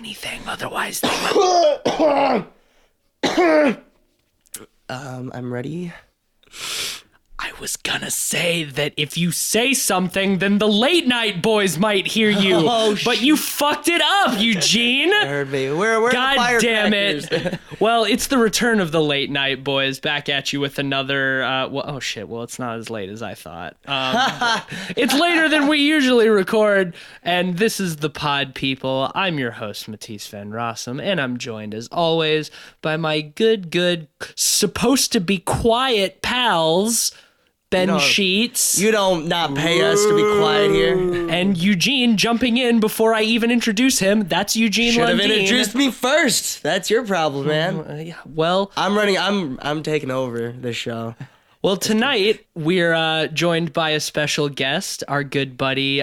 anything, otherwise they might... I'm ready. I was gonna say that if you say something, then the late night boys might hear you. But you fucked it up, Eugene. I heard me. We're God the damn firecrackers. it. Well, it's the return of the late night boys back at you with another, well, it's not as late as I thought. It's later than we usually record, and this is the Pod People. I'm your host, Matisse Van Rossum, and I'm joined, as always, by my good, supposed to be quiet pals, Ben Sheets. You don't not pay us to be quiet here. And Eugene jumping in before I even introduce him. That's Eugene Should have Lundeen. introduced me first. That's your problem, man. Yeah, well, I'm taking over this show. Well, tonight we're joined by a special guest, our good buddy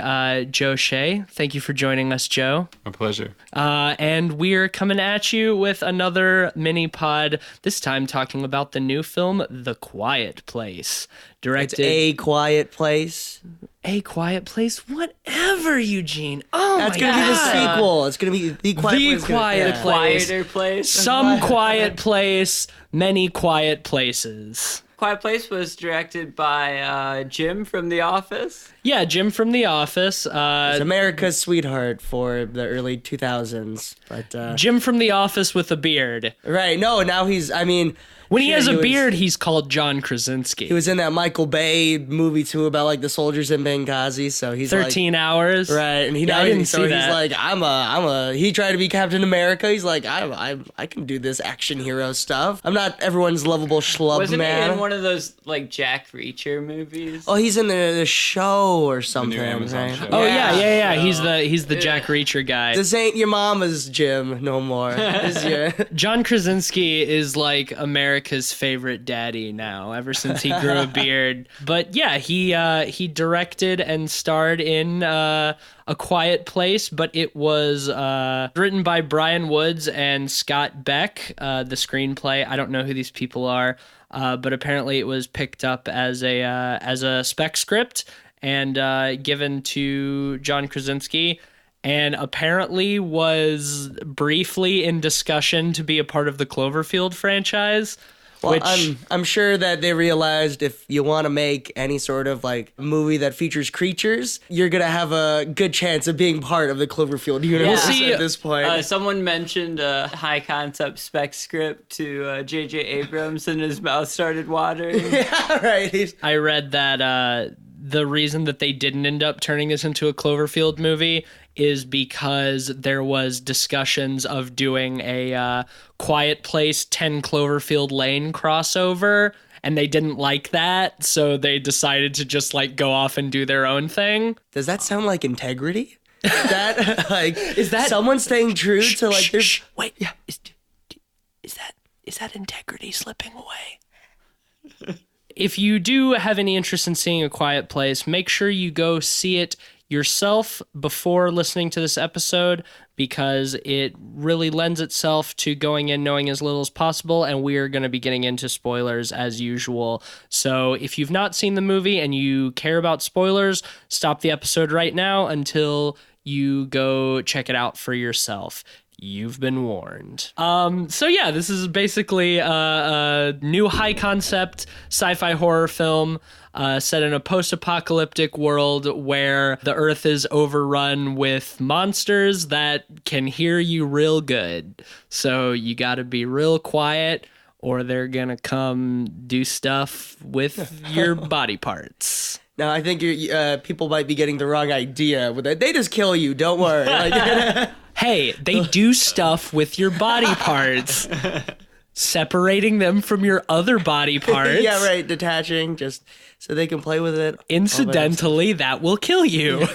Joe Shea. Thank you for joining us, Joe. My pleasure. And we're coming at you with another mini pod, this time talking about the new film, The Quiet Place. Directed... It's A Quiet Place. A Quiet Place? Whatever, Eugene. Oh, That's my going to be the God. sequel. It's going to be The Quiet Place. The Quiet Place. Quieter place. Some quiet place, many quiet places. Quiet Place was directed by Jim from The Office. Yeah, Jim from The Office. It's America's sweetheart for the early 2000s. But Jim from The Office with a beard. right, no, now When he has a beard, he's called John Krasinski. He was in that Michael Bay movie too about like the soldiers in Benghazi, so he's 13 hours. right, and I didn't see he's that. like, he tried to be Captain America. He's like, I can do this action hero stuff. I'm not everyone's lovable schlub Wasn't man. he in one of those like Jack Reacher movies? Oh, he's in the show or something. Amazon right? show. Oh yeah. so- He's the Jack Reacher guy. This ain't your mama's Jim no more. This is your... John Krasinski is like America's favorite daddy now, ever since he grew a beard. But yeah, he directed and starred in A Quiet Place, but it was written by Brian Woods and Scott Beck. The screenplay, I don't know who these people are, but apparently it was picked up as a spec script and given to John Krasinski, and apparently was briefly in discussion to be a part of the Cloverfield franchise. Well, Which, I'm sure that they realized if you want to make any sort of like movie that features creatures, you're gonna have a good chance of being part of the Cloverfield universe see, at this point. Someone mentioned a high concept spec script to J.J. Abrams, and his mouth started watering. Yeah, right. I read that the reason that they didn't end up turning this into a Cloverfield movie is because there was discussions of doing a Quiet Place 10 Cloverfield Lane crossover, and they didn't like that, so they decided to just like go off and do their own thing. Does that sound like integrity? That like Is that someone staying true to like their... wait, yeah, is that integrity slipping away? If you do have any interest in seeing A Quiet Place, make sure you go see it yourself before listening to this episode, because it really lends itself to going in knowing as little as possible, and we are going to be getting into spoilers as usual. So if you've not seen the movie and you care about spoilers, stop the episode right now until you go check it out for yourself. You've been warned. So yeah, this is basically a new high concept sci-fi horror film set in a post-apocalyptic world where the earth is overrun with monsters that can hear you real good. So you gotta be real quiet or they're gonna come do stuff with your body parts. Now, I think people might be getting the wrong idea with that. They just kill you, don't worry. Like, Hey, they do stuff with your body parts, separating them from your other body parts. yeah, right, detaching, just so they can play with it. Incidentally, that will kill you.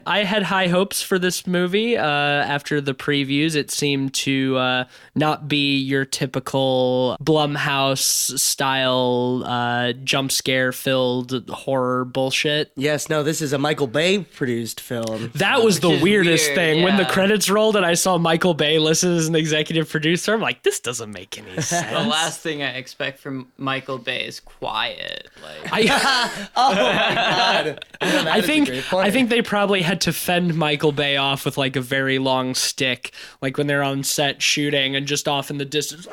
I had high hopes for this movie. After the previews, it seemed to not be your typical Blumhouse style jump scare filled horror bullshit. Yes, no, this is a Michael Bay produced film. That was the Which is weirdest weird, thing. When the yeah. credits rolled and I saw Michael Bay listed as an executive producer, I'm like, this doesn't make any sense. The last thing I expect from Michael Bay is quiet. Like, Oh my god! Yeah, that is a great point. I think they probably had to fend Michael Bay off with like a very long stick, like when they're on set shooting and just off in the distance.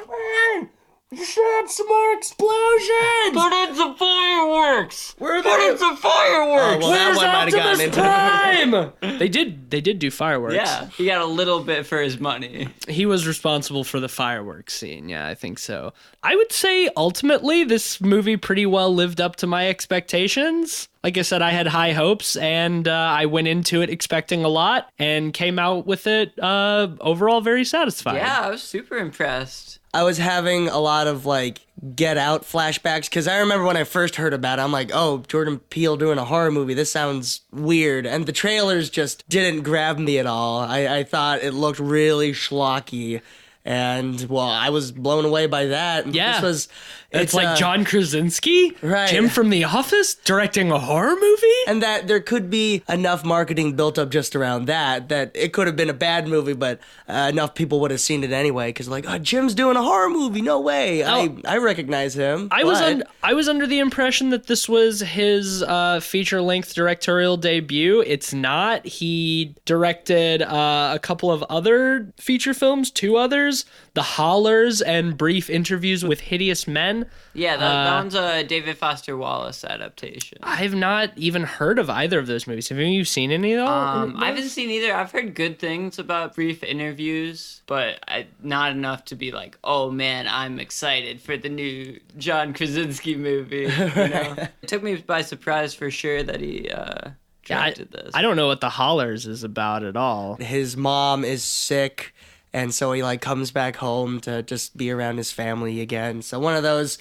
Just add some more explosions! Put in some fireworks! Where Put in some fireworks! well, that Where's one might have gotten Optimus into Prime? They did do fireworks. Yeah, he got a little bit for his money. He was responsible for the fireworks scene. Yeah, I think so. I would say ultimately this movie pretty well lived up to my expectations. Like I said, I had high hopes, and I went into it expecting a lot and came out with it overall very satisfied. Yeah, I was super impressed. I was having a lot of like Get Out flashbacks because I remember when I first heard about it, I'm like, oh, Jordan Peele doing a horror movie. This sounds weird. And the trailers just didn't grab me at all. I thought it looked really schlocky. And, well, I was blown away by that. Yeah. It's like John Krasinski, right. Jim from The Office, directing a horror movie? And that there could be enough marketing built up just around that it could have been a bad movie, but enough people would have seen it anyway. Because, like, oh, Jim's doing a horror movie. No way. I recognize him. I was under the impression that this was his feature-length directorial debut. It's not. He directed a couple of other feature films, 2 others, The Hollers and Brief Interviews with Hideous Men. Yeah, that one's a David Foster Wallace adaptation. I've not even heard of either of those movies. Have you seen any of them? I haven't seen either. I've heard good things about Brief Interviews, but not enough to be like, oh man, I'm excited for the new John Krasinski movie. You know? It took me by surprise for sure that he directed this. I don't know what The Hollers is about at all. His mom is sick, and so he like comes back home to just be around his family again. So one of those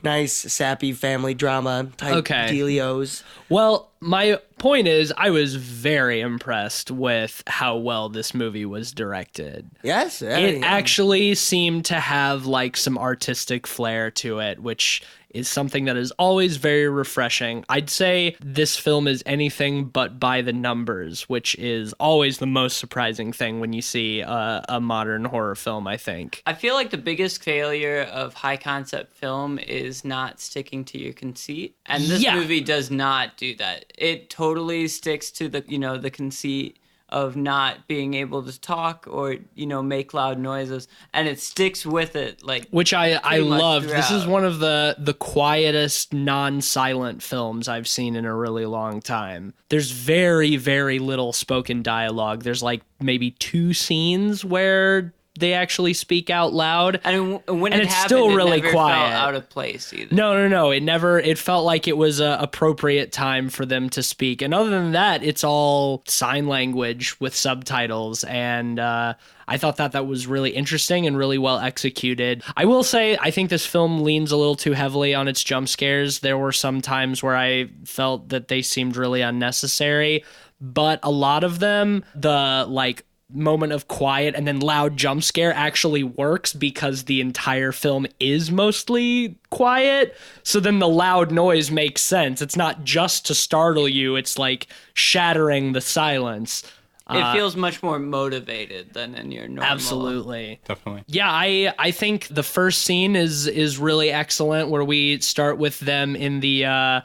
nice sappy family drama type dealios. Well, my point is I was very impressed with how well this movie was directed. Yes. It actually seemed to have like some artistic flair to it, which is something that is always very refreshing. I'd say this film is anything but by the numbers, which is always the most surprising thing when you see a modern horror film, I think. I feel like the biggest failure of high concept film is not sticking to your conceit. And this movie does not do that. It totally sticks to the conceit of not being able to talk or, make loud noises. And it sticks with it, like, which I love. Throughout. This is one of the quietest non-silent films I've seen in a really long time. There's very, very little spoken dialogue. There's like maybe 2 scenes where they actually speak out loud, and when it's happened, still really it never quiet. felt out of place either. No. It felt like it was a appropriate time for them to speak. And other than that, it's all sign language with subtitles. And I thought that was really interesting and really well executed. I will say, I think this film leans a little too heavily on its jump scares. There were some times where I felt that they seemed really unnecessary, but a lot of them, the like moment of quiet and then loud jump scare actually works because the entire film is mostly quiet. So then the loud noise makes sense. It's not just to startle you. It's like shattering the silence. It feels much more motivated than in your normal. Absolutely. Definitely. Yeah, I think the first scene is really excellent where we start with them in the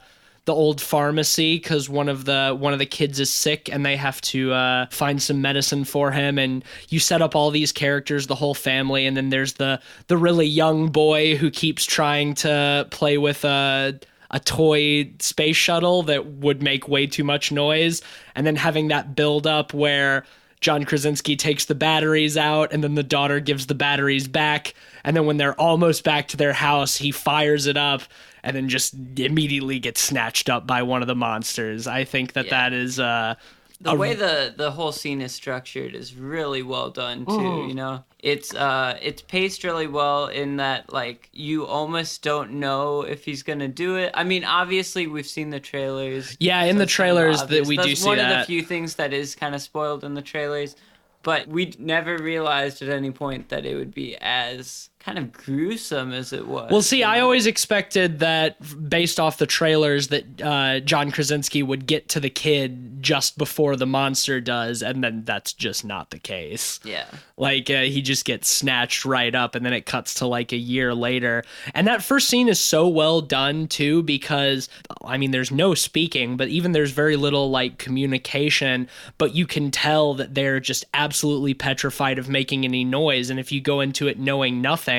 old pharmacy because one of the kids is sick and they have to find some medicine for him, and you set up all these characters, the whole family, and then there's the really young boy who keeps trying to play with a toy space shuttle that would make way too much noise, and then having that build up where John Krasinski takes the batteries out and then the daughter gives the batteries back, and then when they're almost back to their house, he fires it up and then just immediately gets snatched up by one of the monsters. I think that is the way the whole scene is structured is really well done too. It's paced really well in that like you almost don't know if he's gonna do it. I mean, obviously we've seen the trailers. Yeah, in the trailers that we do That's see one that. of the few things that is kind of spoiled in the trailers, but we never realized at any point that it would be as kind of gruesome as it was. Well, see, I always expected that based off the trailers that John Krasinski would get to the kid just before the monster does, and then that's just not the case. Yeah. Like, he just gets snatched right up, and then it cuts to, like, a year later. And that first scene is so well done, too, because, I mean, there's no speaking, but even there's very little, like, communication, but you can tell that they're just absolutely petrified of making any noise, and if you go into it knowing nothing,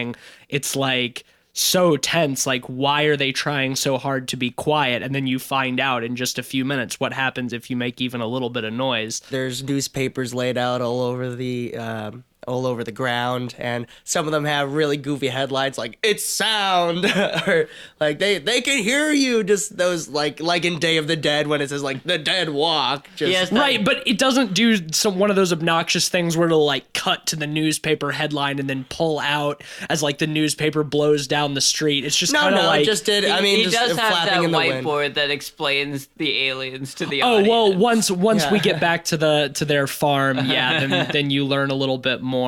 it's like so tense. Like, why are they trying so hard to be quiet? And then you find out in just a few minutes what happens if you make even a little bit of noise. There's newspapers laid out all over the ground, and some of them have really goofy headlines like "It's sound," or like they can hear you. Just those like in Day of the Dead when it says like "the dead walk." Just, Yes, right, but it doesn't do one of those obnoxious things where it'll like cut to the newspaper headline and then pull out as like the newspaper blows down the street. It's just kind of like it just did. I mean, he just does have flapping that in the wind. whiteboard that explains the aliens to the Oh audience. well, once we get back to their farm, then you learn a little bit more.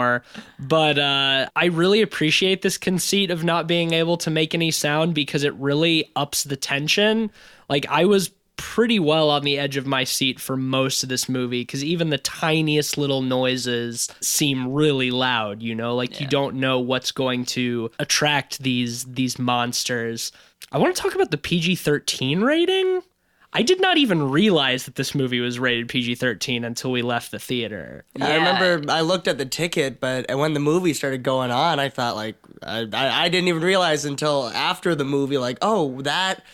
But I really appreciate this conceit of not being able to make any sound because it really ups the tension. Like, I was pretty well on the edge of my seat for most of this movie because even the tiniest little noises seem really loud, you know? Like, you don't know what's going to attract these monsters. I want to talk about the PG-13 rating. I did not even realize that this movie was rated PG-13 until we left the theater. Yeah. I remember I looked at the ticket, but when the movie started going on, I thought like I didn't even realize until after the movie, like, oh, that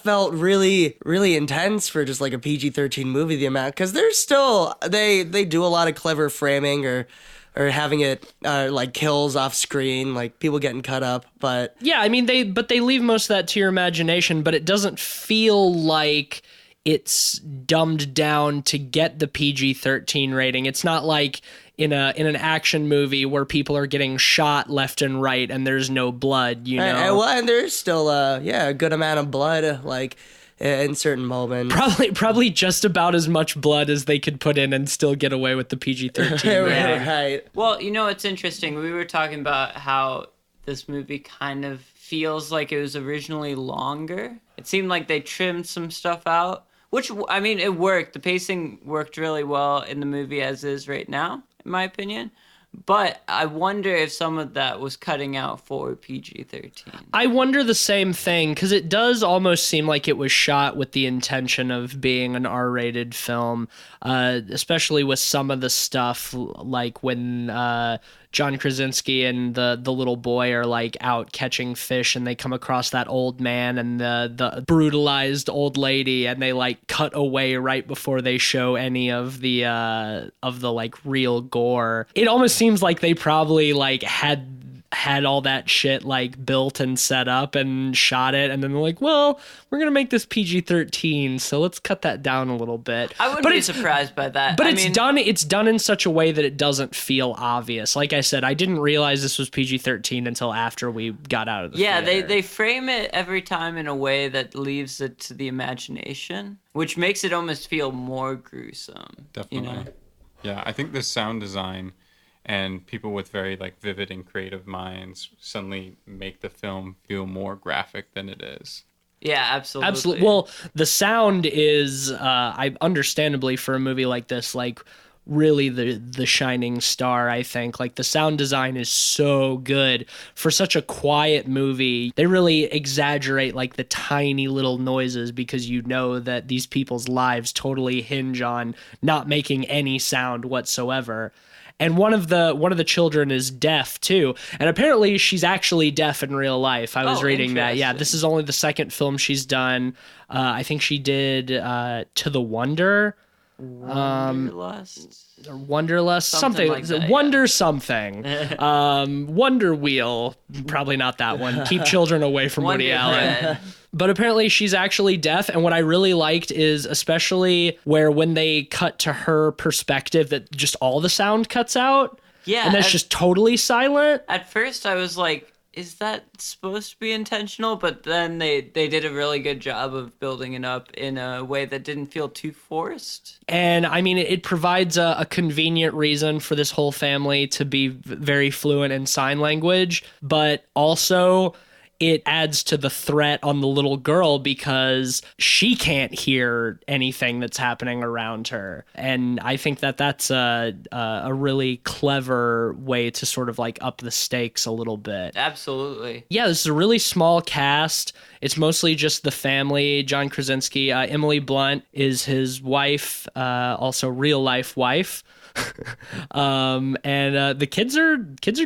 felt really, really intense for just like a PG-13 movie. The amount, because there's still they do a lot of clever framing or having it like kills off screen, like people getting cut up, but yeah, I mean they leave most of that to your imagination, but it doesn't feel like it's dumbed down to get the PG-13 rating. It's not like in an action movie where people are getting shot left and right and there's no blood, you know. And there's still a good amount of blood, like in certain moments. Probably just about as much blood as they could put in and still get away with the PG-13 rating. Right. Well, you know, it's interesting. We were talking about how this movie kind of feels like it was originally longer. It seemed like they trimmed some stuff out, which, I mean, it worked. The pacing worked really well in the movie as is right now, in my opinion. But I wonder if some of that was cutting out for PG-13. I wonder the same thing, because it does almost seem like it was shot with the intention of being an R-rated film, especially with some of the stuff, like when John Krasinski and the little boy are like out catching fish and they come across that old man and the brutalized old lady, and they like cut away right before they show any of the like real gore. It almost seems like they probably like had all that shit like built and set up and shot it, and then they're like, well, we're gonna make this PG-13, so let's cut that down a little bit. I wouldn't be surprised by that. But it's done in such a way that it doesn't feel obvious. Like I said, I didn't realize this was PG-13 until after we got out of the theater. They frame it every time in a way that leaves it to the imagination, which makes it almost feel more gruesome. Definitely. You know? Yeah, I think the sound design and people with very like vivid and creative minds suddenly make the film feel more graphic than it is. Yeah, absolutely. Absolutely. Well, the sound is, I understandably for a movie like this, like really the shining star, I think. Like the sound design is so good for such a quiet movie. They really exaggerate like the tiny little noises because you know that these people's lives totally hinge on not making any sound whatsoever. And one of the children is deaf too, and apparently she's actually deaf in real life. I was reading that. Yeah, this is only the second film she's done. I think she did To the Wonder, Wonderlust, something like that, Wonder something, Wonder Wheel. Probably not that one. Keep children away from Woody Allen. But apparently she's actually deaf, and what I really liked is especially where when they cut to her perspective that just all the sound cuts out. Yeah. And that's just totally silent. At first I was like, is that supposed to be intentional? But then they did a really good job of building it up in a way that didn't feel too forced. And I mean, it provides a convenient reason for this whole family to be very fluent in sign language, but also it adds to the threat on the little girl because she can't hear anything that's happening around her. And I think that that's a really clever way to sort of like up the stakes a little bit. Absolutely. Yeah, this is a really small cast. It's mostly just the family. John Krasinski, Emily Blunt is his wife, also real life wife. And the kids are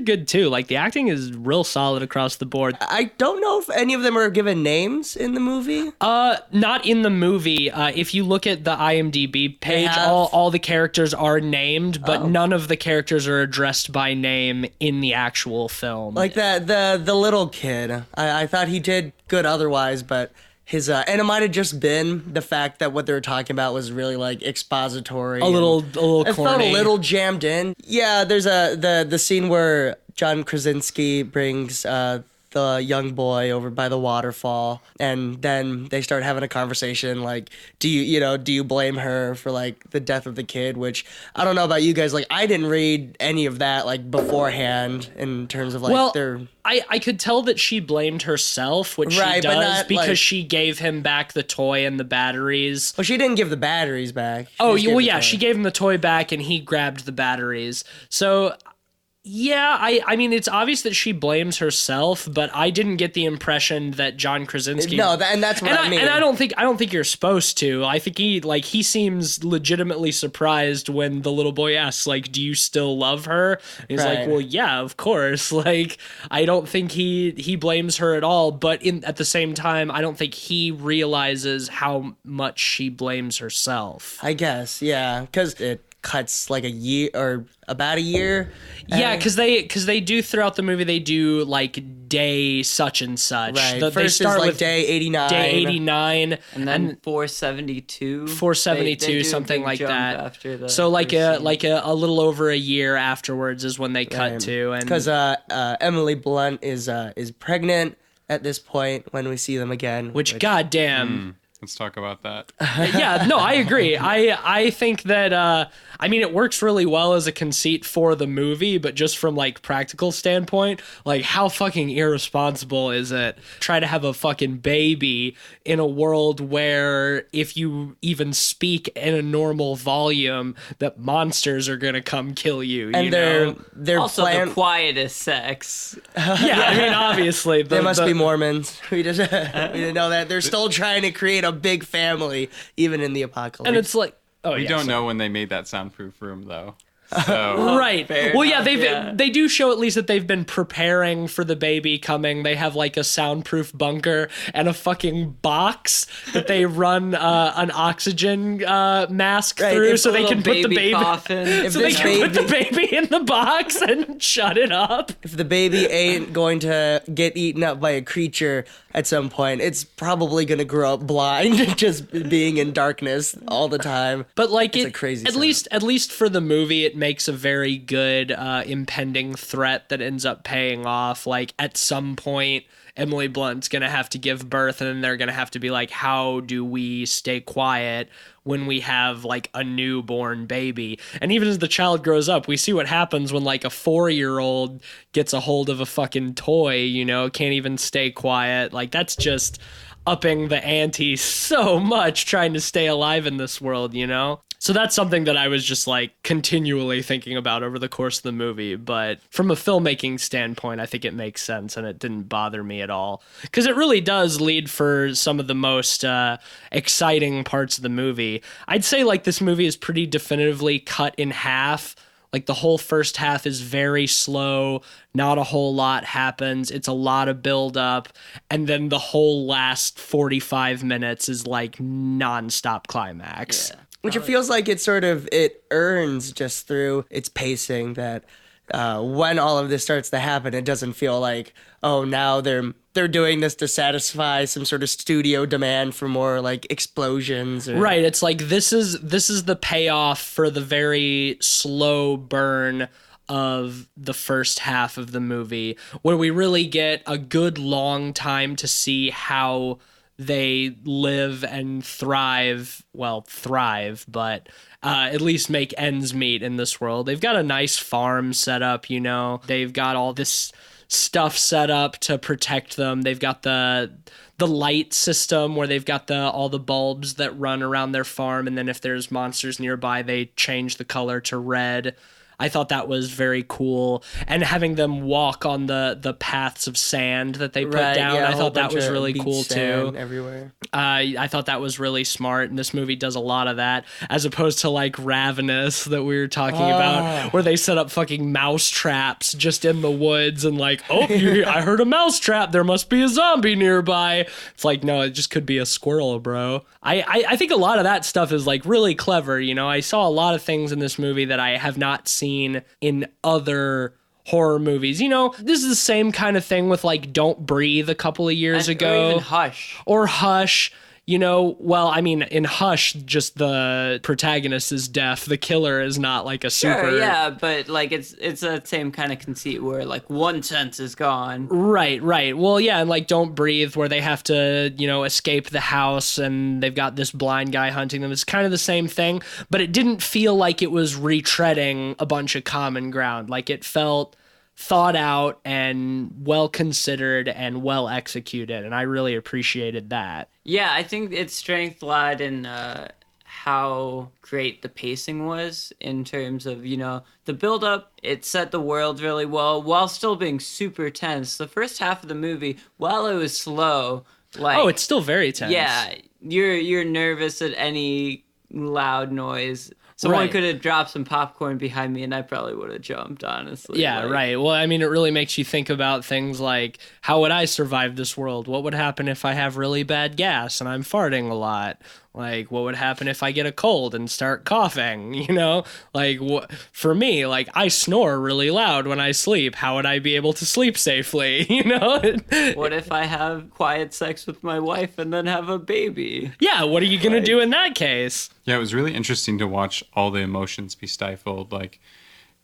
good too. Like the acting is real solid across the board. I don't know if any of them are given names in the movie. Not in the movie. If you look at the IMDb page, all the characters are named, but none of the characters are addressed by name in the actual film. Like the little kid. I thought he did good otherwise, but his and it might have just been the fact that what they were talking about was really like expository. A little corny. It felt a little jammed in. Yeah, there's the scene where John Krasinski brings the young boy over by the waterfall, and then they start having a conversation like, do you blame her for like the death of the kid? Which I don't know about you guys, like I didn't read any of that like beforehand in terms of like their. I could tell that she blamed herself, which she does, because she gave him back the toy and the batteries. Well, she didn't give the batteries back. She gave him the toy back and he grabbed the batteries. So yeah, I mean, it's obvious that she blames herself, but I didn't get the impression that John Krasinski. No, and that's what I mean. And I don't think you're supposed to. I think he seems legitimately surprised when the little boy asks, like, "Do you still love her?" And he's like, "Well, yeah, of course." Like, I don't think he blames her at all, but at the same time, I don't think he realizes how much she blames herself. I guess, yeah, because it cuts like a year or about a year. Yeah, because they do throughout the movie, they do like day such and such. Right. They First start is like with day 89. Day 89. And then 472. 472, something like that. After the so like a little over a year afterwards is when they cut to. And because Emily Blunt is pregnant at this point when we see them again. Which goddamn. Let's talk about that. Yeah, no, I agree. I think that, I mean, it works really well as a conceit for the movie, but just from, like, practical standpoint, like, how fucking irresponsible is it? Try to have a fucking baby in a world where if you even speak in a normal volume, that monsters are gonna come kill you, and they're also the quietest sex. Yeah, I mean, obviously. They must be Mormons. We didn't know that. They're still trying to create a big family, even in the apocalypse. And it's like, we don't know when they made that soundproof room, though. So. Right. Well, yeah, they do show at least that they've been preparing for the baby coming. They have like a soundproof bunker and a fucking box that they run an oxygen mask through, so they can put the baby coffin. So they can put the baby in the box and shut it up. If the baby ain't going to get eaten up by a creature at some point, it's probably going to grow up blind, just being in darkness all the time. But like it's a crazy at least for the movie, it makes a very good impending threat that ends up paying off. Like at some point, Emily Blunt's gonna have to give birth, and then they're gonna have to be like, how do we stay quiet when we have like a newborn baby? And even as the child grows up, we see what happens when like a 4-year-old gets a hold of a fucking toy, can't even stay quiet. Like that's just upping the ante so much trying to stay alive in this world, So that's something that I was just like continually thinking about over the course of the movie. But from a filmmaking standpoint, I think it makes sense and it didn't bother me at all. Because it really does lead for some of the most exciting parts of the movie. I'd say like this movie is pretty definitively cut in half. Like the whole first half is very slow. Not a whole lot happens. It's a lot of build up. And then the whole last 45 minutes is like nonstop climax. Yeah. Which it feels like it earns just through its pacing that when all of this starts to happen, it doesn't feel like, oh, now they're doing this to satisfy some sort of studio demand for more like explosions. Right. It's like this is the payoff for the very slow burn of the first half of the movie, where we really get a good long time to see how they live and thrive, but at least make ends meet in this world. They've got a nice farm set up, you know. They've got all this stuff set up to protect them. They've got the light system where they've got all the bulbs that run around their farm, and then if there's monsters nearby, they change the color to red. I thought that was very cool. And having them walk on the paths of sand that they put down, I thought that was really cool too. Everywhere. I thought that was really smart, and this movie does a lot of that, as opposed to like Ravenous that we were talking about, where they set up fucking mouse traps just in the woods and like, I heard a mouse trap, there must be a zombie nearby. It's like, no, it just could be a squirrel, bro. I think a lot of that stuff is like really clever, you know. I saw a lot of things in this movie that I have not seen in other horror movies. You know, this is the same kind of thing with like Don't Breathe a couple of years ago. Or even Hush. Or Hush. You know, well, I mean, in Hush, just the protagonist is deaf. The killer is not like a super... Sure, yeah, but like it's the same kind of conceit where like one sense is gone. Right. Well, yeah, and like Don't Breathe, where they have to, you know, escape the house and they've got this blind guy hunting them. It's kind of the same thing, but it didn't feel like it was retreading a bunch of common ground. Like it felt thought out and well considered and well executed, and I really appreciated that. Yeah, I think its strength lied in how great the pacing was in terms of, you know, the build-up. It set the world really well while still being super tense. The first half of the movie, while it was slow, like... Oh, it's still very tense. Yeah, you're nervous at any loud noise. Someone could have dropped some popcorn behind me and I probably would have jumped, honestly. Yeah, right. Well, I mean, it really makes you think about things like, how would I survive this world? What would happen if I have really bad gas and I'm farting a lot? Like, what would happen if I get a cold and start coughing? You know, like for me, like I snore really loud when I sleep. How would I be able to sleep safely? You know, what if I have quiet sex with my wife and then have a baby? Yeah, what are you gonna do in that case? Yeah, it was really interesting to watch all the emotions be stifled. Like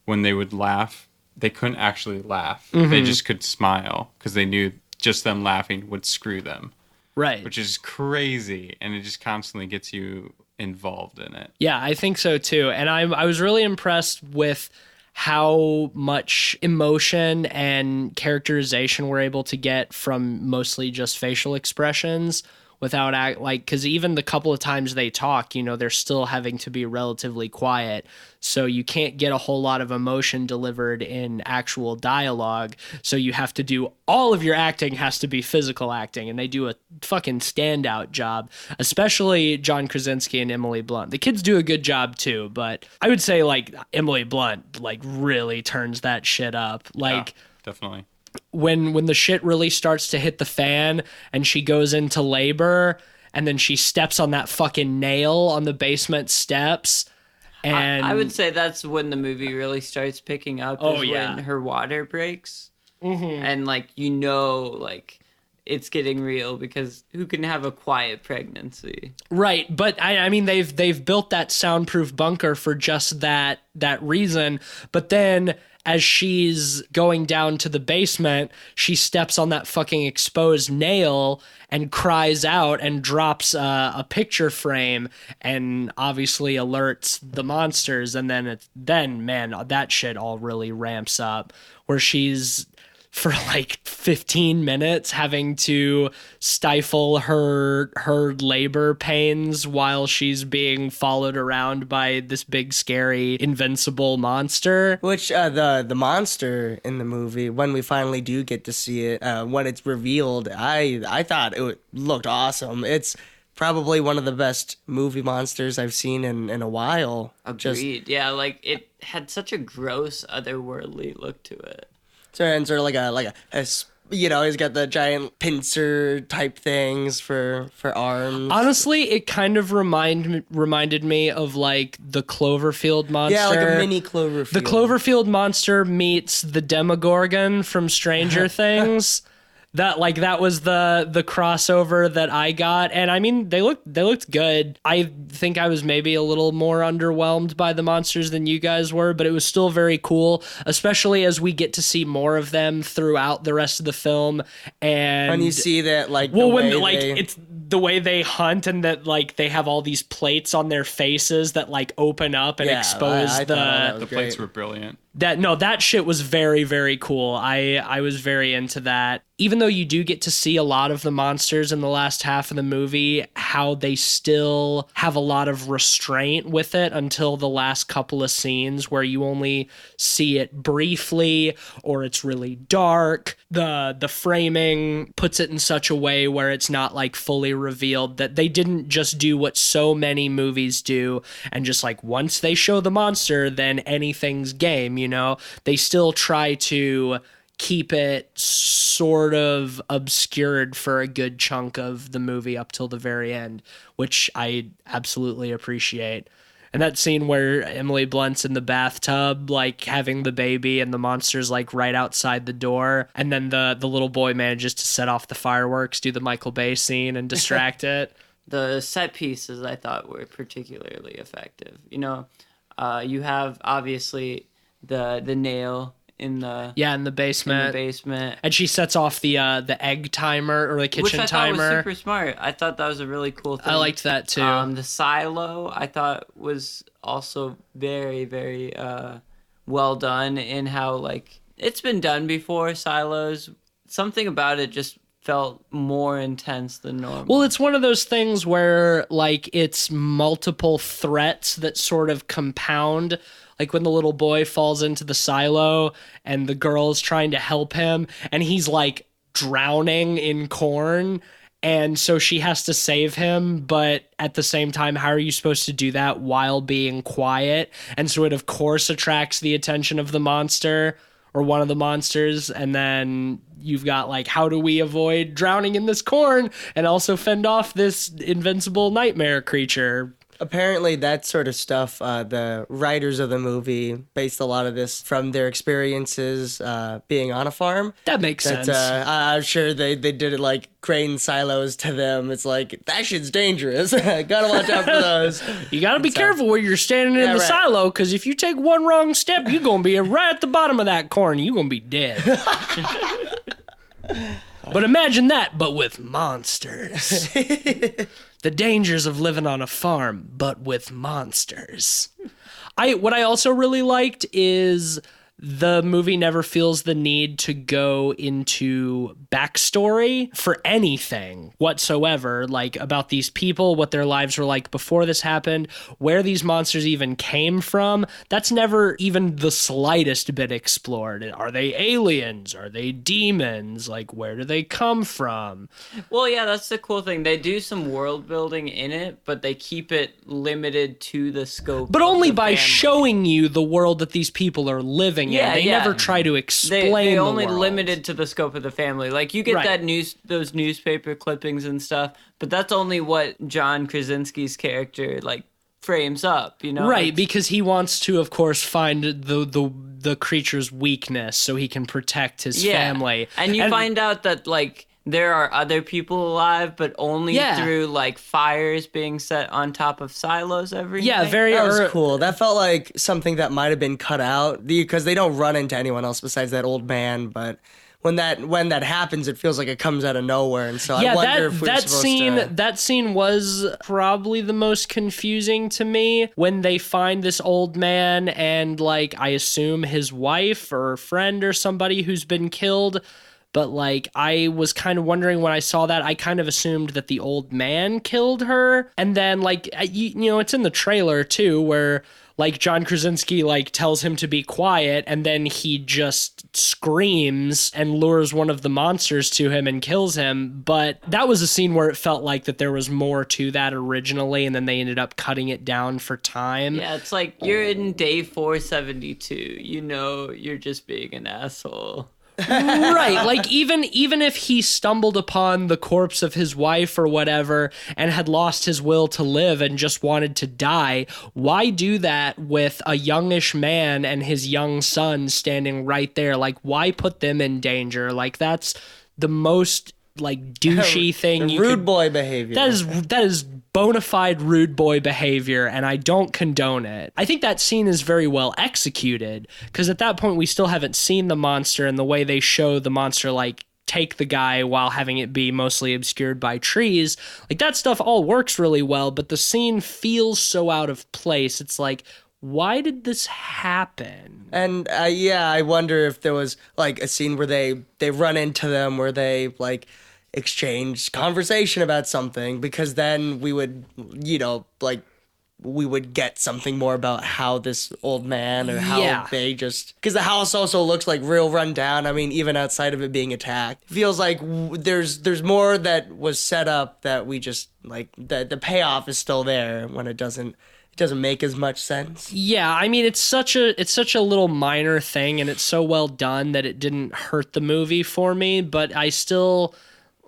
when they would laugh, they couldn't actually laugh. Mm-hmm. They just could smile because they knew just them laughing would screw them. Right. Which is crazy, and it just constantly gets you involved in it. Yeah, I think so too. And I was really impressed with how much emotion and characterization we're able to get from mostly just facial expressions without because even the couple of times they talk, you know, they're still having to be relatively quiet. So you can't get a whole lot of emotion delivered in actual dialogue. So you have to do all of your acting has to be physical acting, and they do a fucking standout job, especially John Krasinski and Emily Blunt. The kids do a good job too, but I would say like Emily Blunt like really turns that shit up. Like, yeah, definitely. When the shit really starts to hit the fan and she goes into labor and then she steps on that fucking nail on the basement steps. And I would say that's when the movie really starts picking up. When her water breaks. Mm-hmm. And like, you know, like it's getting real because who can have a quiet pregnancy? Right. But I mean, they've built that soundproof bunker for just that reason. But then as she's going down to the basement, she steps on that fucking exposed nail and cries out and drops a picture frame and obviously alerts the monsters. And then man, that shit all really ramps up where she's for like 15 minutes having to stifle her labor pains while she's being followed around by this big scary invincible monster. Which the monster in the movie, when we finally do get to see it, when it's revealed, I thought it looked awesome. It's probably one of the best movie monsters I've seen in a while. Agreed. Yeah, like it had such a gross otherworldly look to it. And sort of like a you know, he's got the giant pincer type things for arms. Honestly, it kind of reminded me of like the Cloverfield monster. Yeah, like a mini Cloverfield. The Cloverfield monster meets the Demogorgon from Stranger Things. That was the crossover that I got, and I mean they looked good. I think I was maybe a little more underwhelmed by the monsters than you guys were, but it was still very cool, especially as we get to see more of them throughout the rest of the film. And you see that it's the way they hunt, and that like they have all these plates on their faces that like open up and expose the plates were brilliant. That shit was very, very cool. I was very into that. Even though you do get to see a lot of the monsters in the last half of the movie, how they still have a lot of restraint with it until the last couple of scenes where you only see it briefly or it's really dark. The framing puts it in such a way where it's not like fully revealed, that they didn't just do what so many movies do and just like once they show the monster, then anything's game, you know? They still try to keep it sort of obscured for a good chunk of the movie up till the very end, which I absolutely appreciate. And that scene where Emily Blunt's in the bathtub, like having the baby, and the monster's like right outside the door, and then the little boy manages to set off the fireworks, do the Michael Bay scene, and distract it. The set pieces I thought were particularly effective. You know, you have obviously the nail in the basement. And she sets off the egg timer or the kitchen timer. Which I thought was super smart. I thought that was a really cool thing. I liked that too. The silo I thought was also very, very well done in how like it's been done before, silos. Something about it just felt more intense than normal. Well, it's one of those things where like it's multiple threats that sort of compound. Like when the little boy falls into the silo and the girl's trying to help him and he's like drowning in corn. And so she has to save him. But at the same time, how are you supposed to do that while being quiet? And so it, of course, attracts the attention of the monster or one of the monsters. And then you've got like, how do we avoid drowning in this corn and also fend off this invincible nightmare creature? Apparently, that sort of stuff, the writers of the movie based a lot of this from their experiences being on a farm. That makes sense. I'm sure they did it like grain silos to them. It's like, that shit's dangerous. Gotta watch out for those. You gotta be careful where you're standing in the silo, because if you take one wrong step, you're gonna be right at the bottom of that corn. You're gonna be dead. But imagine that, but with monsters. The dangers of living on a farm, but with monsters. What I also really liked is the movie never feels the need to go into backstory for anything whatsoever, like about these people, what their lives were like before this happened, where these monsters even came from. That's never even the slightest bit explored. Are they aliens? Are they demons? Like, where do they come from? Well, yeah, that's the cool thing. They do some world building in it, but they keep it limited to the scope. But only by showing you the world that these people are living in. They never try to explain they the only world. Limited to the scope of the family. Like, you get those newspaper clippings and stuff, but that's only what John Krasinski's character, like, frames up, you know? Right, because he wants to, of course, find the creature's weakness so he can protect his family. And you find out that, like, there are other people alive, but only through like fires being set on top of silos every day. Yeah, that was cool. That felt like something that might have been cut out because they don't run into anyone else besides that old man. But when that happens, it feels like it comes out of nowhere. And so I wonder if we're supposed to... That scene was probably the most confusing to me when they find this old man and like I assume his wife or friend or somebody who's been killed. But, like, I was kind of wondering when I saw that, I kind of assumed that the old man killed her. And then, like, you know, it's in the trailer, too, where, like, John Krasinski, like, tells him to be quiet, and then he just screams and lures one of the monsters to him and kills him. But that was a scene where it felt like that there was more to that originally, and then they ended up cutting it down for time. Yeah, it's like, you're in day 472. You know you're just being an asshole. Right, like even if he stumbled upon the corpse of his wife or whatever and had lost his will to live and just wanted to die, why do that with a youngish man and his young son standing right there? Like, why put them in danger? Like, that's the most like douchey thing you rude could, boy behavior. that is bona fide rude boy behavior, and I don't condone it. I think that scene is very well executed, because at that point we still haven't seen the monster, and the way they show the monster like take the guy while having it be mostly obscured by trees, like that stuff all works really well, but the scene feels so out of place. It's like, why did this happen? And I wonder if there was like a scene where they run into them, where they like exchange conversation about something, because then we would, like we would get something more about how this old man or how they just, because the house also looks like real run down. I mean, even outside of it being attacked, feels like there's more that was set up that we just like, the payoff is still there when it doesn't make as much sense. Yeah, I mean, it's such a little minor thing, and it's so well done that it didn't hurt the movie for me, but I still,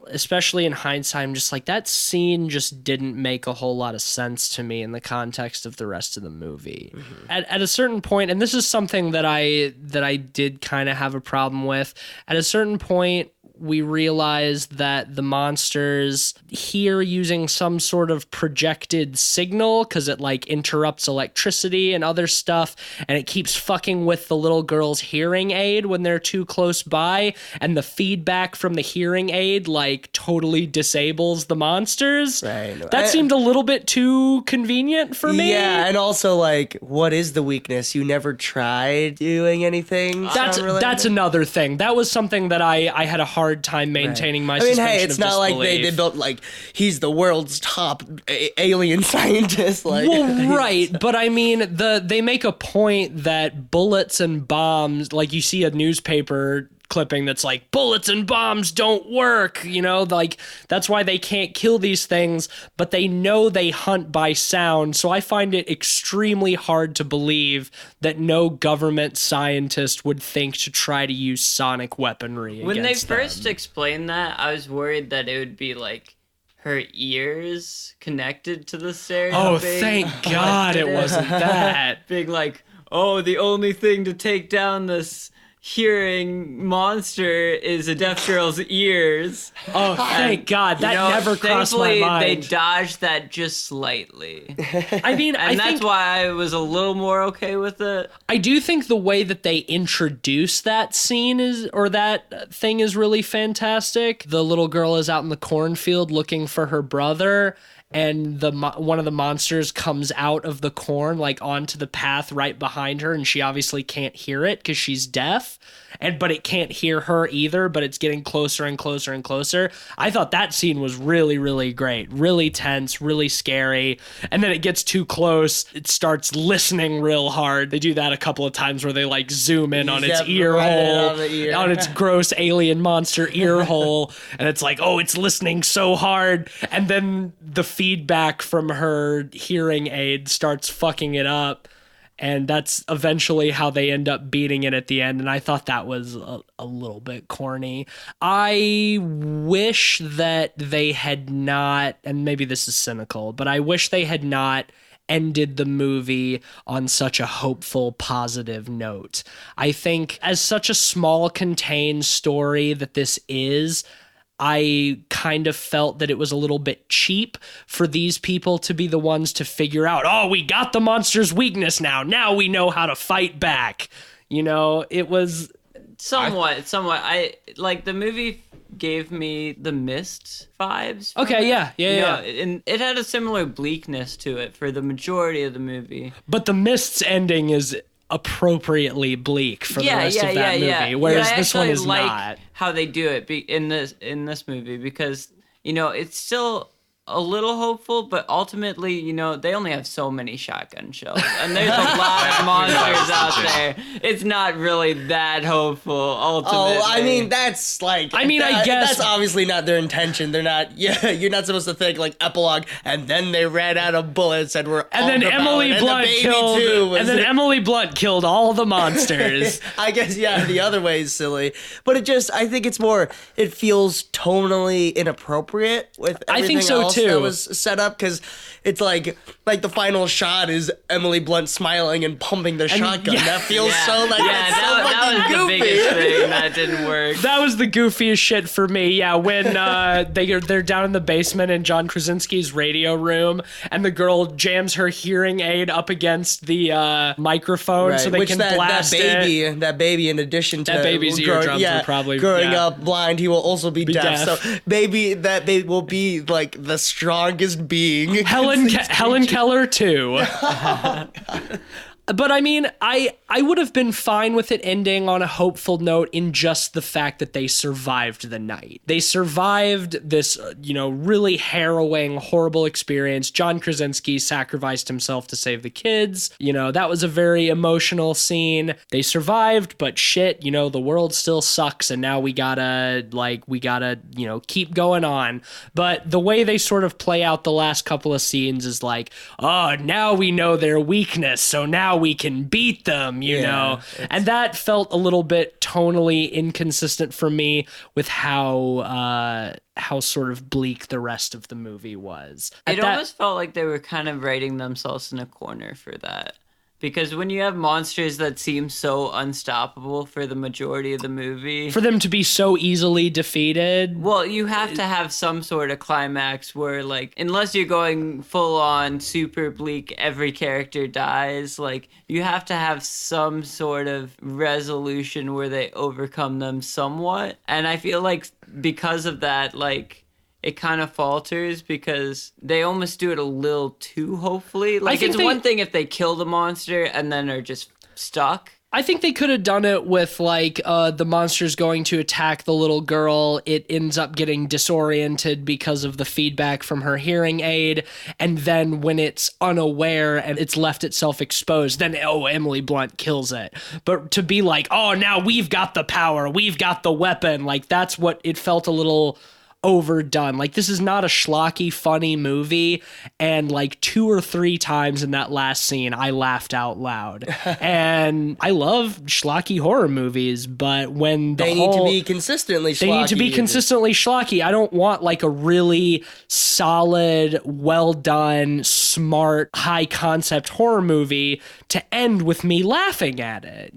especially in hindsight, I'm just like, that scene just didn't make a whole lot of sense to me in the context of the rest of the movie. Mm-hmm. At a certain point, and this is something that I did kind of have a problem with, at a certain point, we realize that the monsters hear using some sort of projected signal, because it like interrupts electricity and other stuff, and it keeps fucking with the little girl's hearing aid when they're too close by, and the feedback from the hearing aid like totally disables the monsters. Right. That seemed a little bit too convenient for me. Yeah, and also like, what is the weakness? You never tried doing anything? That's another thing. That was something that I had a hard time maintaining my suspension of disbelief. Hey, it's not like they built like he's the world's top alien scientist. Like, well, right, but I mean, they make a point that bullets and bombs, like you see a newspaper clipping that's like, bullets and bombs don't work, like that's why they can't kill these things, but they know they hunt by sound. So I find it extremely hard to believe that no government scientist would think to try to use sonic weaponry when they against first them. explained that, I was worried that it would be like her ears connected to the stereo. Oh, thank God it wasn't that. Big like, oh, the only thing to take down this hearing monster is a deaf girl's ears. Oh, thank God. That never crossed my mind. They dodged that just slightly. I mean, and that's why I was a little more okay with it. I do think the way that they introduce that scene that thing is really fantastic. The little girl is out in the cornfield looking for her brother, and one of the monsters comes out of the corn, like onto the path right behind her, and she obviously can't hear it because she's deaf, but it can't hear her either, but it's getting closer and closer and closer. I thought that scene was really, really great, really tense, really scary, and then it gets too close, it starts listening real hard. They do that a couple of times where they like zoom in on its ear hole, on its gross alien monster ear hole, and it's like, oh, it's listening so hard, and then the feedback from her hearing aid starts fucking it up, and that's eventually how they end up beating it at the end, and I thought that was a little bit corny. I wish that they had not, and maybe this is cynical, but I wish they had not ended the movie on such a hopeful, positive note. I think as such a small, contained story that this is, I kind of felt that it was a little bit cheap for these people to be the ones to figure out, oh, we got the monster's weakness now. Now we know how to fight back. It was somewhat. I like the movie gave me the Mist vibes. Okay, yeah. And it had a similar bleakness to it for the majority of the movie. But the Mist's ending is appropriately bleak for the rest of that movie, whereas this one is not. How they do it in this movie, because it's still a little hopeful, but ultimately, they only have so many shotgun shells, and there's a lot of monsters out there. It's not really that hopeful, ultimately. Oh, I mean, that's like... I guess... That's obviously not their intention. They're not... Yeah, you're not supposed to think, like, epilogue, and then they ran out of bullets and were and then Emily Blunt killed... And then Emily Blunt killed all the monsters. I guess, yeah, the other way is silly. But I think it's more... It feels tonally inappropriate with everything else. that was set up, because it's like the final shot is Emily Blunt smiling and pumping the shotgun. That feels so like that was goofy. the biggest thing that didn't work. That was the goofiest shit for me. Yeah, when they're down in the basement in John Krasinski's radio room, and the girl jams her hearing aid up against the microphone so they can blast it. That baby, in addition to that baby's eardrums were probably growing up blind, he will also be deaf. So that baby will be like the strongest being. Helen Keller too. But I mean, I would have been fine with it ending on a hopeful note in just the fact that they survived the night. They survived this, really harrowing, horrible experience. John Krasinski sacrificed himself to save the kids. That was a very emotional scene. They survived, but shit, the world still sucks, and now we gotta keep going on. But the way they sort of play out the last couple of scenes is like, oh, now we know their weakness, so now we can beat them, you know? And that felt a little bit tonally inconsistent for me with how sort of bleak the rest of the movie was. It almost felt like they were kind of writing themselves in a corner for that. Because when you have monsters that seem so unstoppable for the majority of the movie... For them to be so easily defeated... Well, you have to have some sort of climax where, unless you're going full-on super bleak, every character dies, you have to have some sort of resolution where they overcome them somewhat. And I feel like because of that, it kind of falters because they almost do it a little too hopefully. It's one thing if they kill the monster and then are just stuck. I think they could have done it with the monster's going to attack the little girl. It ends up getting disoriented because of the feedback from her hearing aid. And then when it's unaware and it's left itself exposed, then, Emily Blunt kills it. But to be now we've got the power, we've got the weapon. That's what it felt a little overdone. This is not a schlocky, funny movie. And 2 or 3 times in that last scene, I laughed out loud. And I love schlocky horror movies, but when they need to be consistently schlocky. They need to be consistently schlocky. I don't want a really solid, well done, smart, high concept horror movie to end with me laughing at it,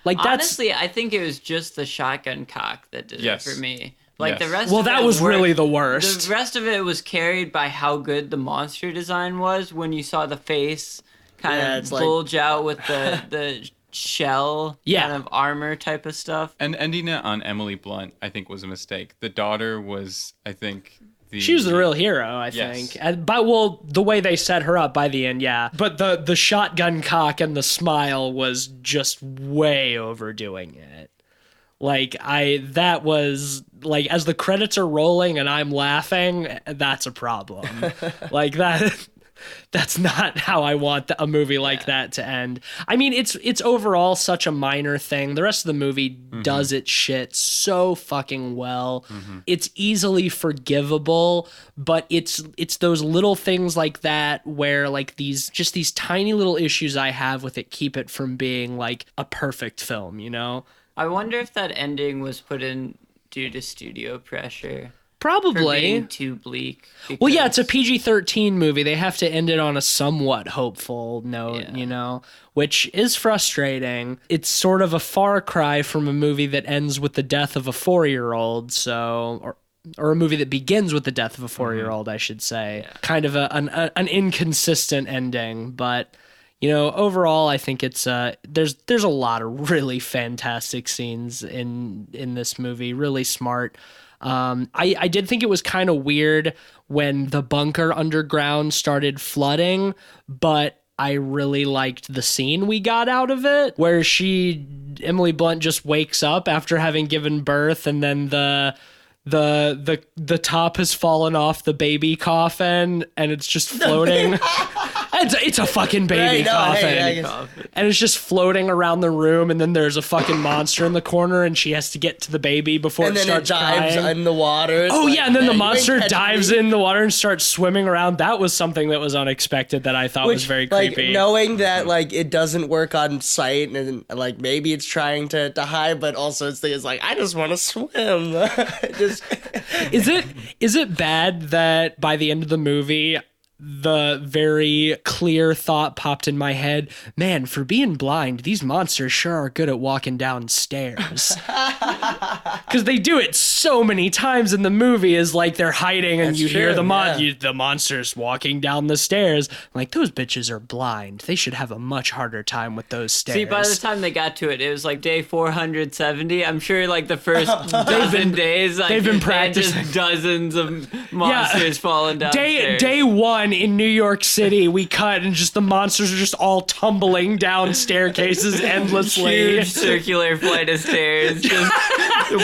Honestly, I think it was just the shotgun cock that did it for me. The rest of that was really the worst. The rest of it was carried by how good the monster design was when you saw the face kind of bulge out with the shell kind of armor type of stuff. And ending it on Emily Blunt, I think, was a mistake. The daughter was, I think... She was the real hero, I think. But, the way they set her up by the end, yeah. But the shotgun cock and the smile was just way overdoing it. That was as the credits are rolling and I'm laughing, that's a problem. That's not how I want a movie like that to end. I mean, it's overall such a minor thing. The rest of the movie does its shit so fucking well. It's easily forgivable, but it's those little things like that where these tiny little issues I have with it keep it from being a perfect film, I wonder if that ending was put in due to studio pressure. Probably. For being too bleak. Well, yeah, it's a PG-13 movie. They have to end it on a somewhat hopeful note, which is frustrating. It's sort of a far cry from a movie that ends with the death of a 4-year-old, or a movie that begins with the death of a 4-year-old, I should say. Yeah. Kind of an inconsistent ending, but... overall, I think it's there's a lot of really fantastic scenes in this movie, really smart. I did think it was kind of weird when the bunker underground started flooding, but I really liked the scene we got out of it, where Emily Blunt just wakes up after having given birth, and then the top has fallen off the baby coffin and it's just floating. And it's a fucking baby coffin. And it's just floating around the room, and then there's a fucking monster in the corner, and she has to get to the baby before it starts crying. And then it dives in the water. And then the monster dives in the water and starts swimming around. That was something that was unexpected that I thought was very creepy. Knowing that it doesn't work on sight, and maybe it's trying to hide, but also it's like, I just want to swim. Is it bad that by the end of the movie, the very clear thought popped in my head, man, for being blind, these monsters sure are good at walking down stairs. Because they do it so many times in the movie, is like they're hiding and you hear the monsters walking down the stairs. Like, those bitches are blind. They should have a much harder time with those stairs. See, by the time they got to it, it was like day 470. I'm sure the first dozen days, they've been practicing. Just dozens of monsters falling down stairs. Day one in New York City, we cut and just the monsters are just all tumbling down staircases endlessly. Huge circular flight of stairs, just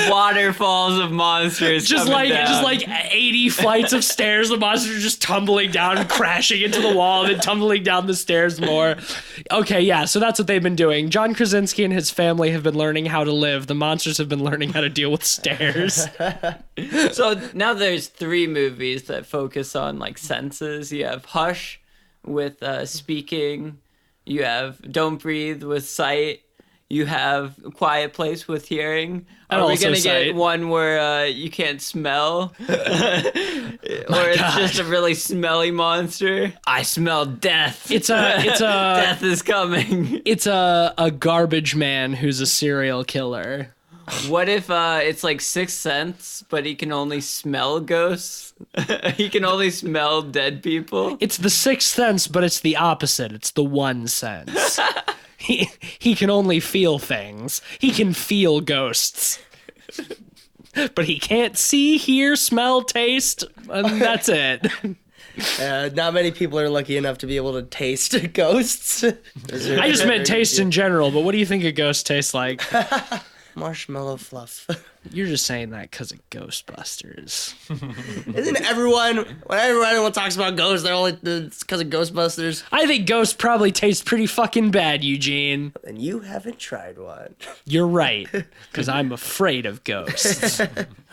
waterfalls of monsters. Just like 80 flights of stairs, the monsters are just tumbling down and crashing into the wall and then tumbling down the stairs more. Okay, yeah, so that's what they've been doing. John Krasinski and his family have been learning how to live. The monsters have been learning how to deal with stairs. So now there's 3 movies that focus on senses. You have Hush with speaking. You have Don't Breathe with sight. You have Quiet Place with hearing. Are we going to get one where you can't smell? Or it's just a really smelly monster? I smell death. It's a death is coming. It's a garbage man who's a serial killer. What if it's like Sixth Sense, but he can only smell ghosts? He can only smell dead people? It's the Sixth Sense, but it's the opposite. It's the one sense. He can only feel things. He can feel ghosts. But he can't see, hear, smell, taste, and that's it. Not many people are lucky enough to be able to taste ghosts. I just meant taste in general, but what do you think a ghost tastes like? Marshmallow fluff. You're just saying that because of Ghostbusters. Isn't everyone, whenever anyone talks about ghosts, they're only because of Ghostbusters? I think ghosts probably taste pretty fucking bad, Eugene. And you haven't tried one. You're right, because I'm afraid of ghosts.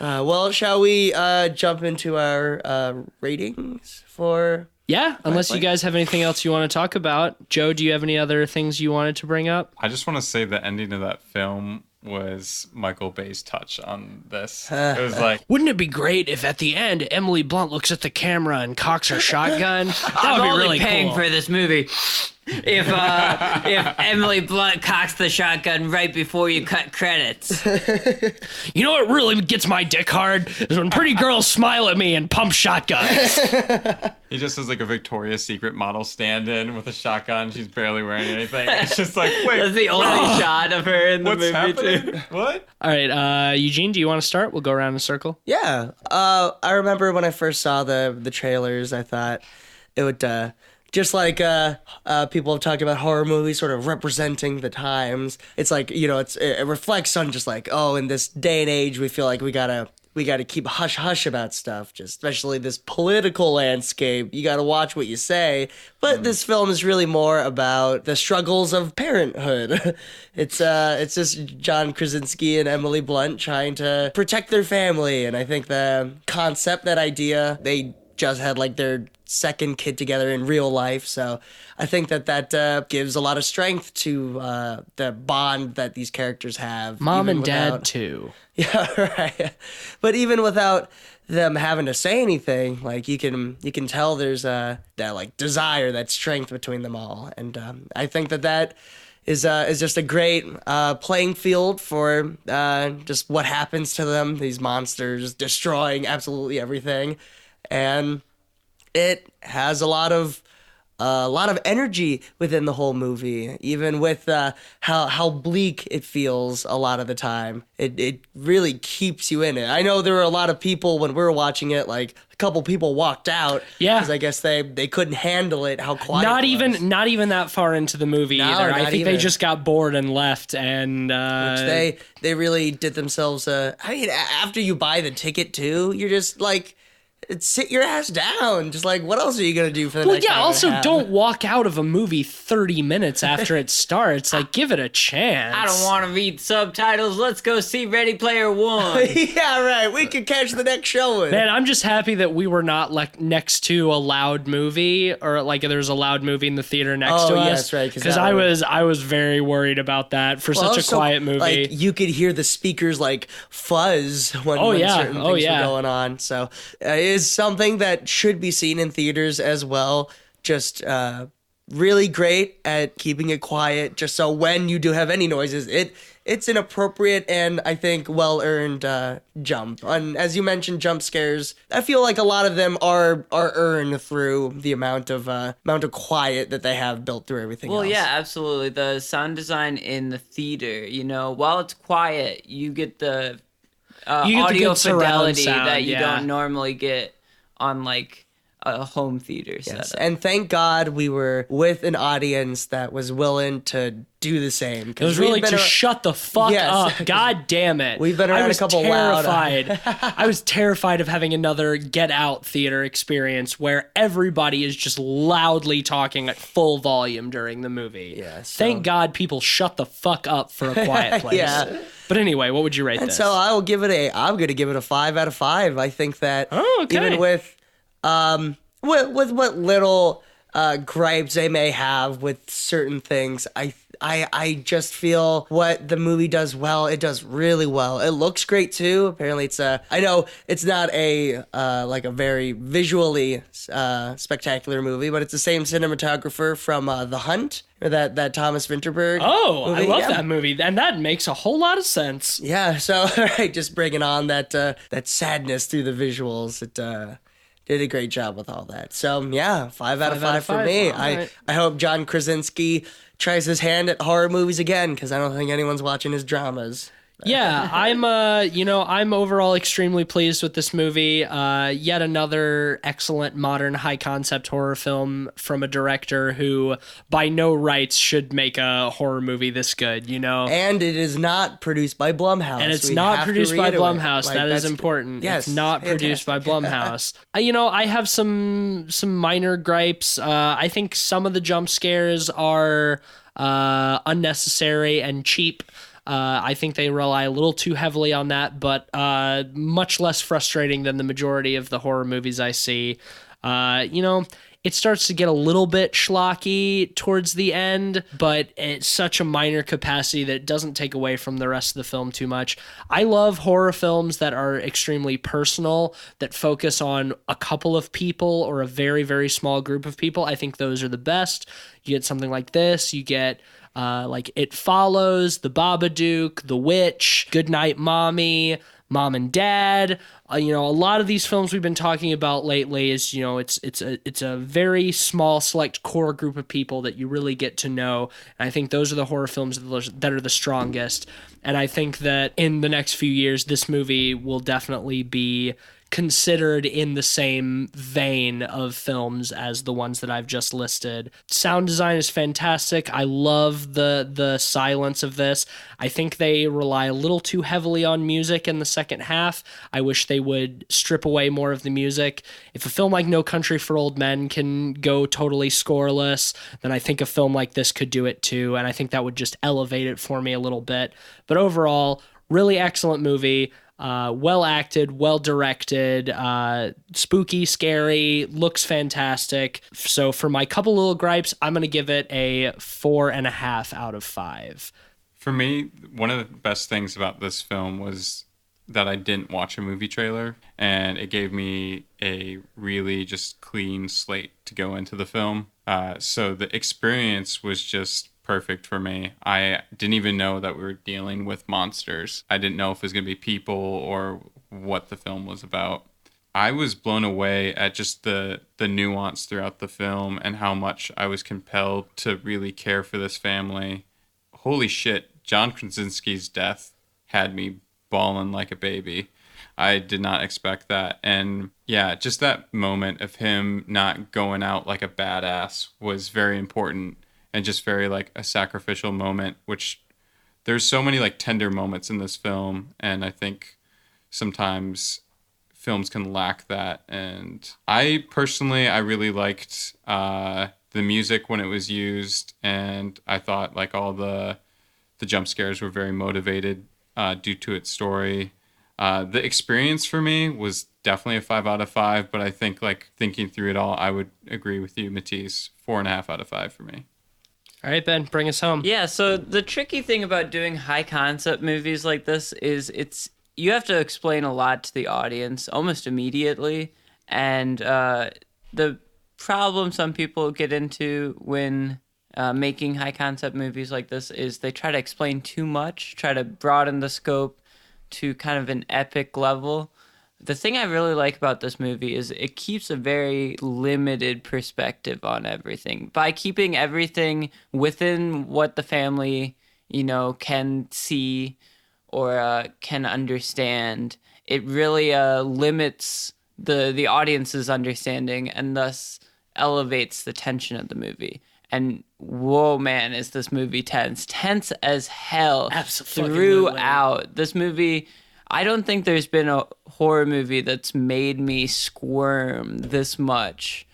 Well, shall we jump into our ratings for... Yeah, unless you guys have anything else you want to talk about. Joe, do you have any other things you wanted to bring up? I just want to say the ending of that film was Michael Bay's touch on this. It was like, wouldn't it be great if at the end Emily Blunt looks at the camera and cocks her shotgun? That would be really cool. I'm only paying for this movie if Emily Blunt cocks the shotgun right before you cut credits. You know what really gets my dick hard is when pretty girls smile at me and pump shotguns. He just has like a Victoria's Secret model stand-in with a shotgun. She's barely wearing anything. It's just like, wait. That's the only shot of her in the movie, happening? too. What? All right, Eugene, do you want to start? We'll go around in a circle. Yeah. I remember when I first saw the trailers, I thought it would... just like people have talked about horror movies sort of representing the times. It's like, it reflects on just like, oh, in this day and age, we feel like we gotta keep hush-hush about stuff, just especially this political landscape. You gotta watch what you say. But this film is really more about the struggles of parenthood. It's just John Krasinski and Emily Blunt trying to protect their family. And I think the concept, that idea, they just had like their second kid together in real life, so I think that gives a lot of strength to the bond that these characters have. Mom and dad too. Yeah, right. But even without them having to say anything, like you can tell there's that like desire, that strength between them all, and I think that is just a great playing field for just what happens to them. These monsters destroying absolutely everything. And it has a lot of energy within the whole movie, even with how bleak it feels a lot of the time. It really keeps you in it. I know there were a lot of people when we were watching it, like a couple people walked out. Yeah, because I guess they couldn't handle it. How quiet. Not even that far into the movie either. I think they just got bored and left. And which they really did themselves. I mean, after you buy the ticket too, you're just like. sit your ass down. Just like, what else are you gonna do for the next hour and a also half? don't walk out of a movie 30 minutes after it starts. Like, give it a chance. I don't want to read subtitles. Let's go see Ready Player One. Yeah, right. We could catch the next showing. Man, I'm just happy that we were not like next to a loud movie, or like there's a loud movie in the theater next to us. Yes, right. Because I was very worried about that for such a quiet movie. Like, you could hear the speakers like fuzz when certain things were going on. So it is something that should be seen in theaters as well. Just really great at keeping it quiet, just so when you do have any noises, it's an appropriate and I think well-earned jump. And as you mentioned, jump scares, I feel like a lot of them are earned through the amount of quiet that they have built through everything else. Well, yeah, absolutely. The sound design in the theater, while it's quiet, you get the audio fidelity that you don't normally get on like a home theater setup. And thank God we were with an audience that was willing to do the same. It was really to shut the fuck up. God damn it. We've been around a couple terrified. I was terrified of having another Get Out theater experience where everybody is just loudly talking at full volume during the movie. Yeah, Thank God people shut the fuck up for a quiet place. But anyway, what would you rate this? So I'm going to give it a 5 out of 5. I think that even with what little gripes they may have with certain things, I just feel what the movie does well, it does really well. It looks great too. Apparently I know it's not a like a very visually spectacular movie, but it's the same cinematographer from The Hunt, or that Thomas Vinterberg movie. I love that movie, and that makes a whole lot of sense. Yeah, so right, just bringing on that sadness through the visuals. It did a great job with all that. So yeah, 5 out of 5 for me. I hope John Krasinski tries his hand at horror movies again, because I don't think anyone's watching his dramas. Yeah, I'm overall extremely pleased with this movie. Yet another excellent modern high concept horror film from a director who by no rights should make a horror movie this good, And it is not produced by Blumhouse. And it's not produced by Blumhouse. That is important. Yes, it's not produced by Blumhouse. I have some minor gripes. I think some of the jump scares are unnecessary and cheap. I think they rely a little too heavily on that, but much less frustrating than the majority of the horror movies I see. It starts to get a little bit schlocky towards the end, but it's such a minor capacity that it doesn't take away from the rest of the film too much. I love horror films that are extremely personal, that focus on a couple of people or a very, very small group of people. I think those are the best. You get something like this, you get like It Follows, The Babadook, The Witch, Goodnight Mommy, Mom and Dad. A lot of these films we've been talking about lately is, it's a very small select core group of people that you really get to know. And I think those are the horror films that are the strongest. And I think that in the next few years, this movie will definitely be considered in the same vein of films as the ones that I've just listed. Sound design is fantastic. I love the silence of this. I think they rely a little too heavily on music in the second half. I wish they would strip away more of the music. If a film like No Country for Old Men can go totally scoreless, then I think a film like this could do it too, and I think that would just elevate it for me a little bit. But overall, really excellent movie. Well acted, well directed, spooky, scary, looks fantastic. So for my couple little gripes, I'm going to give it a 4.5 out of 5. For me, one of the best things about this film was that I didn't watch a movie trailer, and it gave me a really just clean slate to go into the film. So the experience was just perfect for me. I didn't even know that we were dealing with monsters. I didn't know if it was going to be people or what the film was about. I was blown away at just the nuance throughout the film and how much I was compelled to really care for this family. Holy shit, John Krasinski's death had me bawling like a baby. I did not expect that. And yeah, just that moment of him not going out like a badass was very important and just very like a sacrificial moment, which there's so many like tender moments in this film. And I think sometimes films can lack that. And I personally, I really liked the music when it was used, and I thought like all the jump scares were very motivated due to its story. The experience for me was definitely a 5 out of 5, but I think like thinking through it all, I would agree with you, Matisse. 4.5 out of 5 for me. All right, Ben, bring us home. Yeah, so the tricky thing about doing high concept movies like this is you have to explain a lot to the audience almost immediately. And the problem some people get into when making high concept movies like this is they try to explain too much, try to broaden the scope to kind of an epic level. The thing I really like about this movie is it keeps a very limited perspective on everything. By keeping everything within what the family, can see or can understand, it really limits the audience's understanding and thus elevates the tension of the movie. And whoa, man, is this movie tense. Tense as hell. Absolutely. Throughout. This movie, I don't think there's been a horror movie that's made me squirm this much.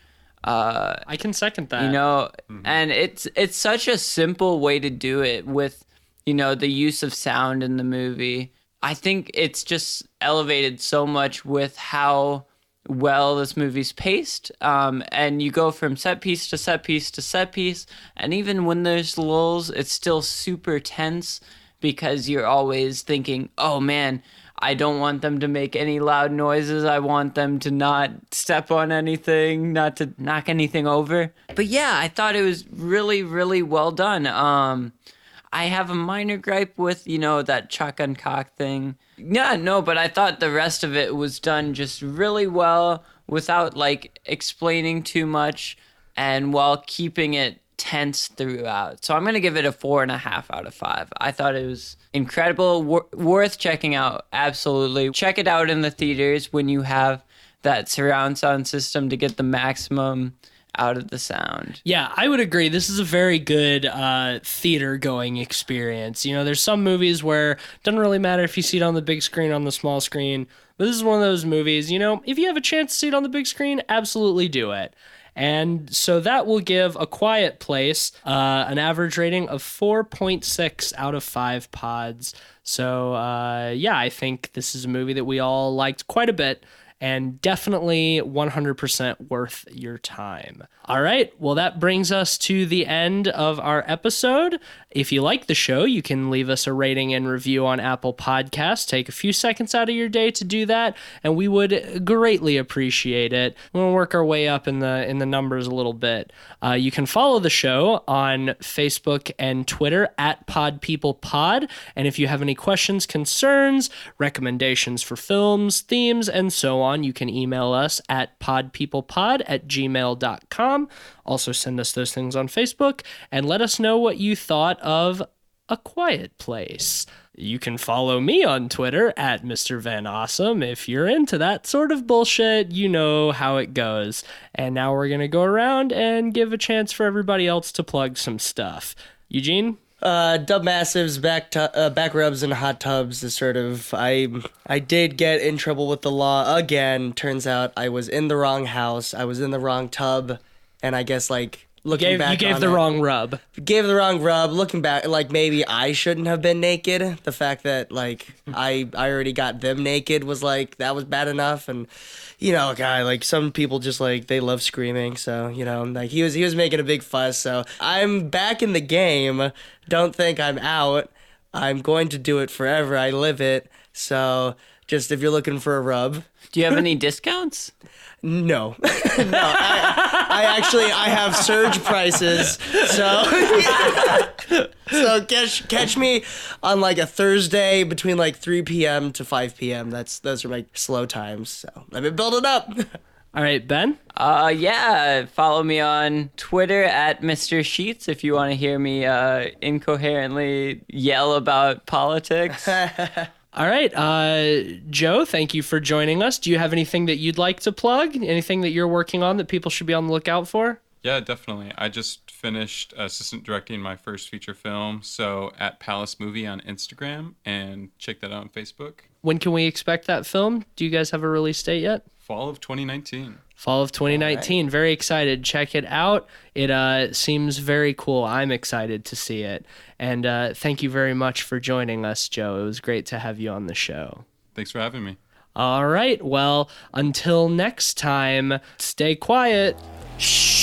I can second that. And it's such a simple way to do it with, the use of sound in the movie. I think it's just elevated so much with how well this movie's paced. And you go from set piece to set piece to set piece. And even when there's lulls, it's still super tense because you're always thinking, oh man, I don't want them to make any loud noises. I want them to not step on anything, not to knock anything over. But yeah, I thought it was really, really well done. I have a minor gripe with, that chuck and cock thing. Yeah, no, but I thought the rest of it was done just really well without, explaining too much and while keeping it tense throughout. So I'm going to give it a 4.5 out of 5. I thought it was incredible, worth checking out. Absolutely. Check it out in the theaters when you have that surround sound system to get the maximum out of the sound. Yeah, I would agree. This is a very good theater going experience. There's some movies where it doesn't really matter if you see it on the big screen, on the small screen, but this is one of those movies, if you have a chance to see it on the big screen, absolutely do it. And so that will give A Quiet Place an average rating of 4.6 out of 5 pods. So, I think this is a movie that we all liked quite a bit and definitely 100% worth your time. All right, well, that brings us to the end of our episode. If you like the show, you can leave us a rating and review on Apple Podcasts. Take a few seconds out of your day to do that, and we would greatly appreciate it. We'll work our way up in the numbers a little bit. You can follow the show on Facebook and Twitter at PodPeoplePod, and if you have any questions, concerns, recommendations for films, themes, and so on, you can email us at podpeoplepod@gmail.com. Also send us those things on Facebook and let us know what you thought of A Quiet Place. You can follow me on Twitter at Mr. Van Awesome. If you're into that sort of bullshit, you know how it goes. And now we're going to go around and give a chance for everybody else to plug some stuff. Eugene? Dub Massives, back rubs and hot tubs is sort of, I did get in trouble with the law again. Turns out I was in the wrong house. I was in the wrong tub. And I guess, looking back, you gave the wrong rub. Gave the wrong rub. Looking back, maybe I shouldn't have been naked. The fact that, I already got them naked was, that was bad enough. And, some people just, they love screaming. So, he was making a big fuss. So I'm back in the game. Don't think I'm out. I'm going to do it forever. I live it. So just if you're looking for a rub. Do you have any discounts? No. I have surge prices. So catch me on a Thursday between 3 p.m. to 5 p.m. Those are my slow times. So let me build it up. All right, Ben? Follow me on Twitter at Mr. Sheets if you want to hear me incoherently yell about politics. All right, Joe, thank you for joining us. Do you have anything that you'd like to plug? Anything that you're working on that people should be on the lookout for? Yeah, definitely. I just finished assistant directing my first feature film, so at Palace Movie on Instagram, and check that out on Facebook. When can we expect that film? Do you guys have a release date yet? Fall of 2019. Fall of 2019. Right. Very excited. Check it out. It seems very cool. I'm excited to see it. And thank you very much for joining us, Joe. It was great to have you on the show. Thanks for having me. All right. Well, until next time, stay quiet. Shh.